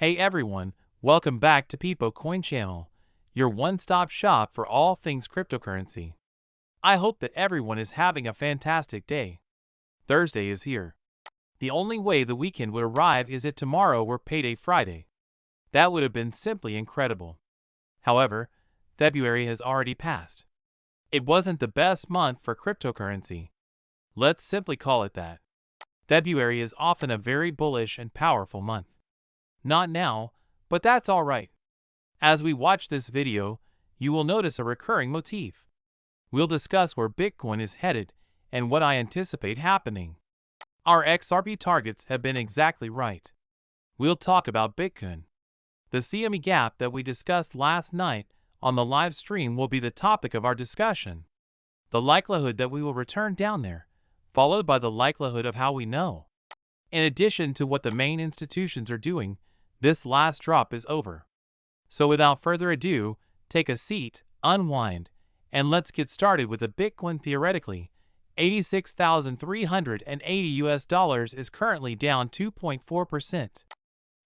Hey everyone, welcome back to Peepo Coin Channel, your one-stop shop for all things cryptocurrency. I hope that everyone is having a fantastic day. Thursday is here. The only way the weekend would arrive is if tomorrow were payday Friday. That would have been simply incredible. However, February has already passed. It wasn't the best month for cryptocurrency. Let's simply call it that. February is often a very bullish and powerful month. Not now, but that's alright. As we watch this video, you will notice a recurring motif. We'll discuss where Bitcoin is headed and what I anticipate happening. Our XRP targets have been exactly right. We'll talk about Bitcoin. The CME gap that we discussed last night on the live stream will be the topic of our discussion. The likelihood that we will return down there, followed by the likelihood of how we know. In addition to what the main institutions are doing, this last drop is over. So without further ado, take a seat, unwind, and let's get started with the Bitcoin. Theoretically, $86,380 is currently down 2.4%.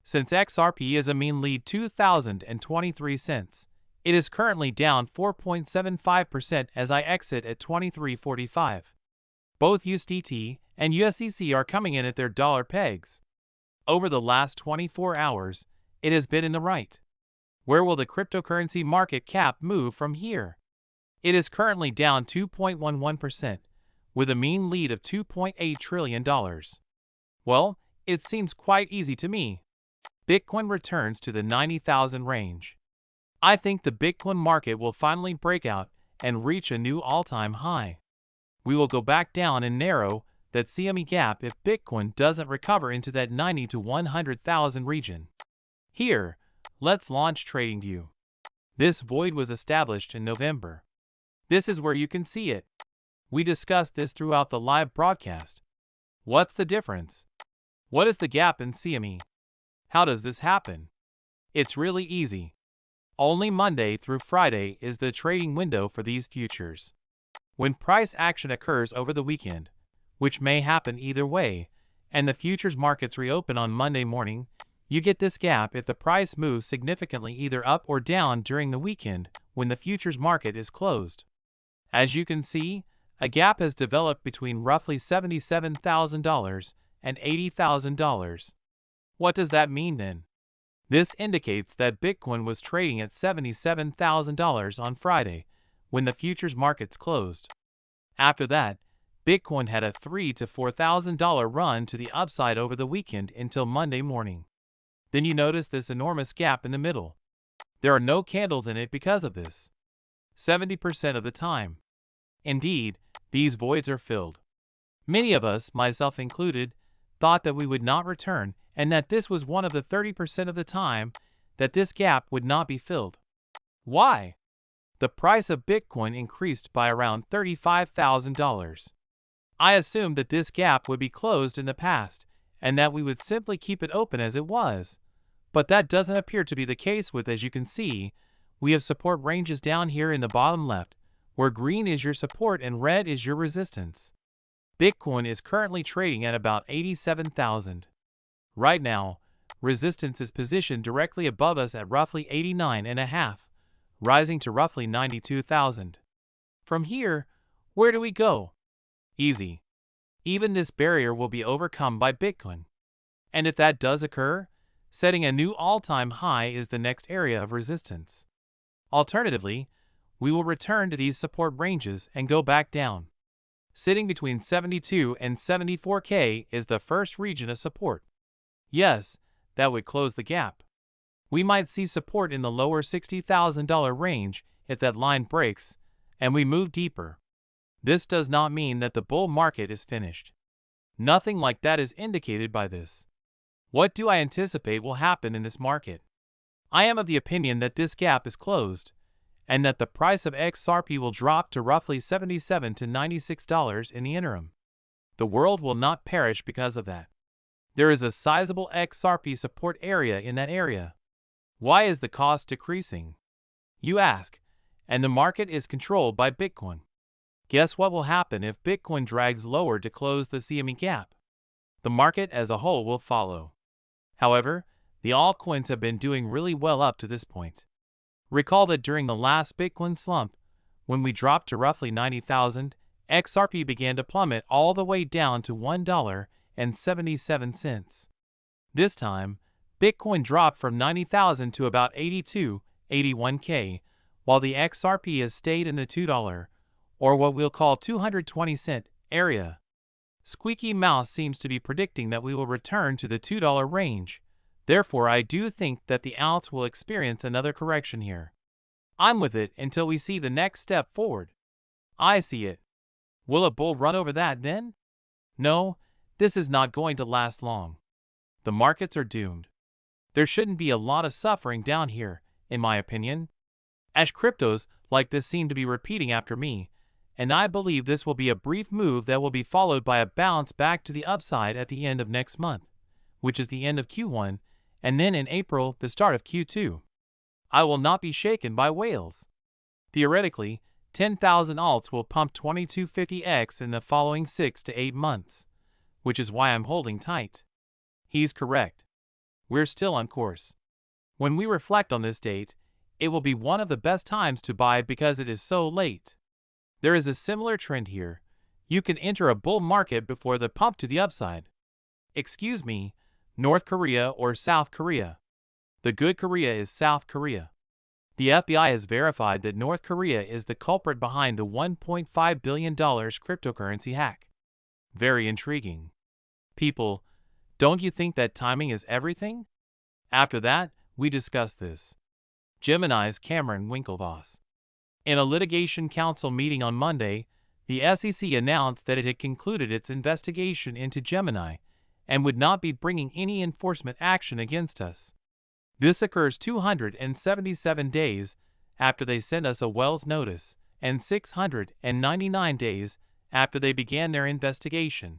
Since XRP is a mean lead 2023 cents, it is currently down 4.75% as I exit at 23.45. Both USDT and USDC are coming in at their dollar pegs. Over the last 24 hours, it has been in the right. Where will the cryptocurrency market cap move from here? It is currently down 2.11%, with a mean lead of $2.8 trillion. Well, it seems quite easy to me. Bitcoin returns to the 90,000 range. I think the Bitcoin market will finally break out and reach a new all-time high. We will go back down and narrow that CME gap if Bitcoin doesn't recover into that 90 to 100,000 region. Here, let's launch TradingView. This void was established in November. This is where you can see it. We discussed this throughout the live broadcast. What's the difference? What is the gap in CME? How does this happen? It's really easy. Only Monday through Friday is the trading window for these futures. When price action occurs over the weekend, which may happen either way, and the futures markets reopen on Monday morning, you get this gap if the price moves significantly either up or down during the weekend when the futures market is closed. As you can see, a gap has developed between roughly $77,000 and $80,000. What does that mean then? This indicates that Bitcoin was trading at $77,000 on Friday, when the futures markets closed. After that, Bitcoin had a $3,000 to $4,000 run to the upside over the weekend until Monday morning. Then you notice this enormous gap in the middle. There are no candles in it because of this. 70% of the time. Indeed, these voids are filled. Many of us, myself included, thought that we would not return and that this was one of the 30% of the time that this gap would not be filled. Why? The price of Bitcoin increased by around $35,000. I assumed that this gap would be closed in the past and that we would simply keep it open as it was. But that doesn't appear to be the case with, as you can see, we have support ranges down here in the bottom left, where green is your support and red is your resistance. Bitcoin is currently trading at about 87,000. Right now, resistance is positioned directly above us at roughly 89.5, rising to roughly 92,000. From here, where do we go? Easy. Even this barrier will be overcome by Bitcoin. And if that does occur, setting a new all-time high is the next area of resistance. Alternatively, we will return to these support ranges and go back down. Sitting between 72 and 74K is the first region of support. Yes, that would close the gap. We might see support in the lower $60,000 range if that line breaks and we move deeper. This does not mean that the bull market is finished. Nothing like that is indicated by this. What do I anticipate will happen in this market? I am of the opinion that this gap is closed and that the price of XRP will drop to roughly $77 to $96 in the interim. The world will not perish because of that. There is a sizable XRP support area in that area. Why is the cost decreasing? You ask, and the market is controlled by Bitcoin. Guess what will happen if Bitcoin drags lower to close the CME gap? The market as a whole will follow. However, The altcoins have been doing really well up to this point. Recall that during the last Bitcoin slump, when we dropped to roughly 90,000, XRP began to plummet all the way down to $1.77. This time, Bitcoin dropped from 90,000 to about 81K, while the XRP has stayed in the $2, or what we'll call 220-cent, area. Squeaky Mouse seems to be predicting that we will return to the $2 range. Therefore, I do think that the alts will experience another correction here. I'm with it until we see the next step forward. I see it. Will a bull run over that then? No, this is not going to last long. The markets are doomed. There shouldn't be a lot of suffering down here, in my opinion. As cryptos like this seem to be repeating after me, and I believe this will be a brief move that will be followed by a bounce back to the upside at the end of next month, which is the end of Q1, and then in April, the start of Q2. I will not be shaken by whales. Theoretically, 10,000 alts will pump 2250x in the following 6 to 8 months, which is why I'm holding tight. He's correct. We're still on course. When we reflect on this date, it will be one of the best times to buy because it is so late. There is a similar trend here. You can enter a bull market before the pump to the upside. Excuse me, North Korea or South Korea? The good Korea is South Korea. The FBI has verified that North Korea is the culprit behind the $1.5 billion cryptocurrency hack. Very intriguing. People, don't you think that timing is everything? After that, we discuss this. Gemini's Cameron Winklevoss. In a litigation council meeting on Monday, the SEC announced that it had concluded its investigation into Gemini and would not be bringing any enforcement action against us. This occurs 277 days after they sent us a Wells notice and 699 days after they began their investigation.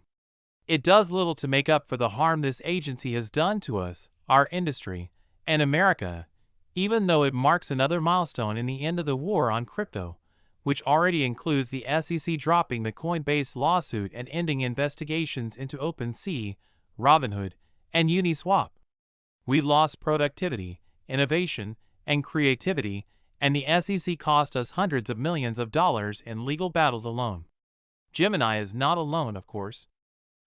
It does little to make up for the harm this agency has done to us, our industry, and America, even though it marks another milestone in the end of the war on crypto, which already includes the SEC dropping the Coinbase lawsuit and ending investigations into OpenSea, Robinhood, and Uniswap. We lost productivity, innovation, and creativity, and the SEC cost us hundreds of millions of dollars in legal battles alone. Gemini is not alone, of course.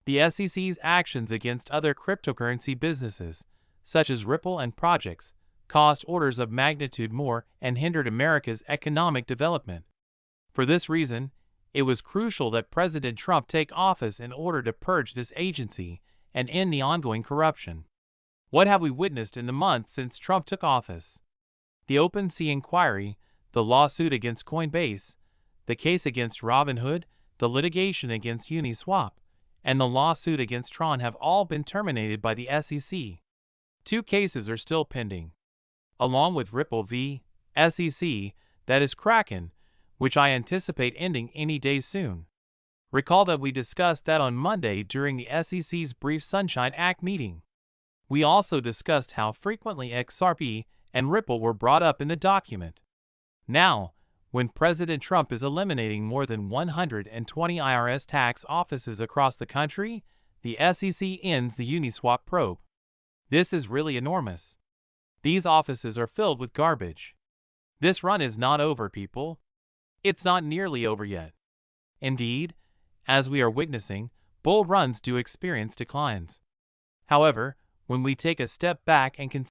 The SEC's actions against other cryptocurrency businesses, such as Ripple and projects, cost orders of magnitude more and hindered America's economic development. For this reason, it was crucial that President Trump take office in order to purge this agency and end the ongoing corruption. What have we witnessed in the months since Trump took office? The OpenSea inquiry, the lawsuit against Coinbase, the case against Robinhood, the litigation against Uniswap, and the lawsuit against Tron have all been terminated by the SEC. 2 cases are still pending, along with Ripple v. SEC, that is Kraken, which I anticipate ending any day soon. Recall that we discussed that on Monday during the SEC's brief Sunshine Act meeting. We also discussed how frequently XRP and Ripple were brought up in the document. Now, when President Trump is eliminating more than 120 IRS tax offices across the country, the SEC ends the Uniswap probe. This is really enormous. These offices are filled with garbage. This run is not over, people. It's not nearly over yet. Indeed, as we are witnessing, bull runs do experience declines. However, when we take a step back and consider